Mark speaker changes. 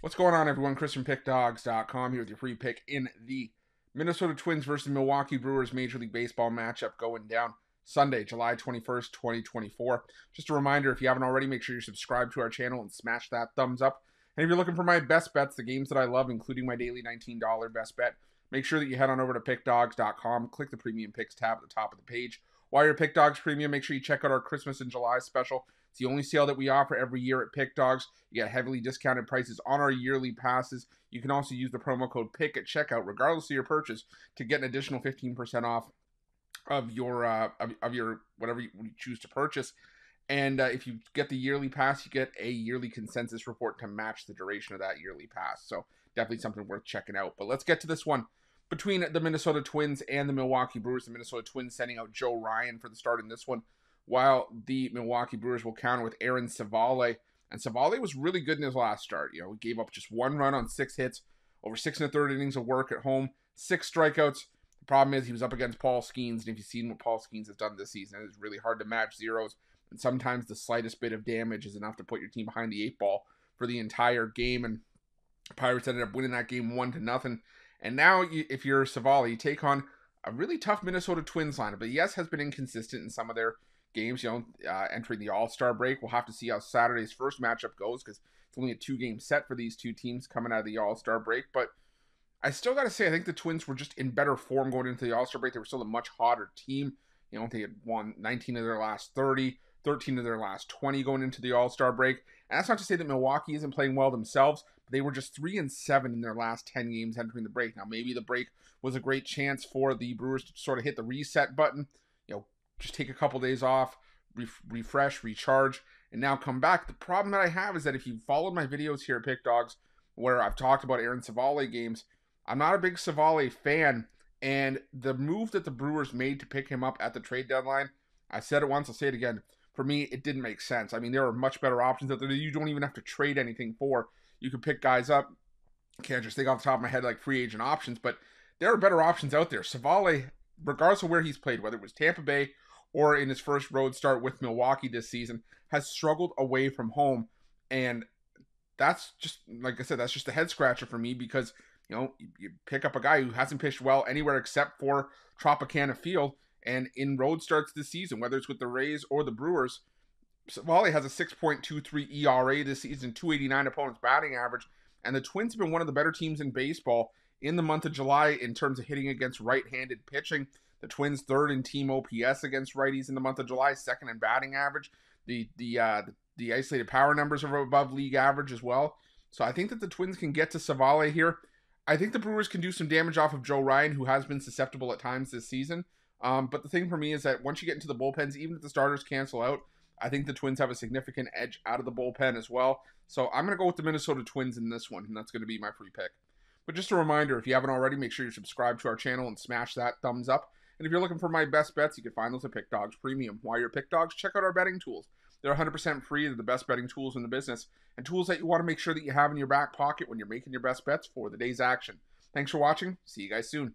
Speaker 1: What's going on, everyone? Chris from Pickdawgz.com here with your free pick in the Minnesota Twins versus Milwaukee Brewers Major League Baseball matchup going down Sunday, July 21st, 2024. Just a reminder, if you haven't already, make sure you're subscribed to our channel and smash that thumbs up. And if you're looking for my best bets, the games that I love, including my daily $19 best bet, make sure that you head on over to Pickdawgz.com, click the Premium Picks tab at the top of the page. While you're at Pickdawgz Premium, make sure you check out our Christmas and July special. It's the only sale that we offer every year at Pickdawgz. You get heavily discounted prices on our yearly passes. You can also use the promo code PICK at checkout, regardless of your purchase, to get an additional 15% off of your whatever you choose to purchase. And if you get the yearly pass, you get a yearly consensus report to match the duration of that yearly pass. So definitely something worth checking out. But let's get to this one. Between the Minnesota Twins and the Milwaukee Brewers, the Minnesota Twins sending out Joe Ryan for the start in this one, while the Milwaukee Brewers will counter with Aaron Civale. And Civale was really good in his last start. You know, he gave up just one run on 6 hits, over 6 1/3 innings of work at home, 6 strikeouts. The problem is he was up against Paul Skeens, and if you've seen what Paul Skeens has done this season, it's really hard to match zeros. And sometimes the slightest bit of damage is enough to put your team behind the 8 ball for the entire game. And Pirates ended up winning that game 1-0. And now, if you're Civale, you take on a really tough Minnesota Twins lineup. But yes, has been inconsistent in some of their games, entering the All-Star break. We'll have to see how Saturday's first matchup goes, because it's only a 2-game set for these two teams coming out of the All-Star break. But I still got to say, I think the Twins were just in better form going into the All-Star break. They were still a much hotter team. You know, they had won 19 of their last 30, 13 of their last 20 going into the All-Star break. And that's not to say that Milwaukee isn't playing well themselves, but they were just 3-7 in their last 10 games entering the break. Now, maybe the break was a great chance for the Brewers to sort of hit the reset button, just take a couple days off, refresh, recharge, and now come back. The problem that I have is that if you followed my videos here at Pickdawgz, where I've talked about Aaron Civale games, I'm not a big Civale fan, and the move that the Brewers made to pick him up at the trade deadline, I said it once, I'll say it again, for me, it didn't make sense. I mean, there are much better options out there that you don't even have to trade anything for. You can pick guys up. I can't just think off the top of my head like free agent options, but there are better options out there. Civale, regardless of where he's played, whether it was Tampa Bay or in his first road start with Milwaukee this season, has struggled away from home. And that's just, like I said, that's just a head scratcher for me, because, you pick up a guy who hasn't pitched well anywhere except for Tropicana Field, and in road starts this season, whether it's with the Rays or the Brewers, Civale has a 6.23 ERA this season, 289 opponent's batting average, and the Twins have been one of the better teams in baseball in the month of July in terms of hitting against right-handed pitching. The Twins third in team OPS against righties in the month of July, second in batting average. The isolated power numbers are above league average as well. So I think that the Twins can get to Civale here. I think the Brewers can do some damage off of Joe Ryan, who has been susceptible at times this season. But the thing for me is that once you get into the bullpens, even if the starters cancel out, I think the Twins have a significant edge out of the bullpen as well. So I'm going to go with the Minnesota Twins in this one, and that's going to be my free pick. But just a reminder, if you haven't already, make sure you subscribe to our channel and smash that thumbs up. And if you're looking for my best bets, you can find those at Pickdawgz Premium. While you're at Pickdawgz, check out our betting tools. They're 100% free. They're the best betting tools in the business, and tools that you want to make sure that you have in your back pocket when you're making your best bets for the day's action. Thanks for watching. See you guys soon.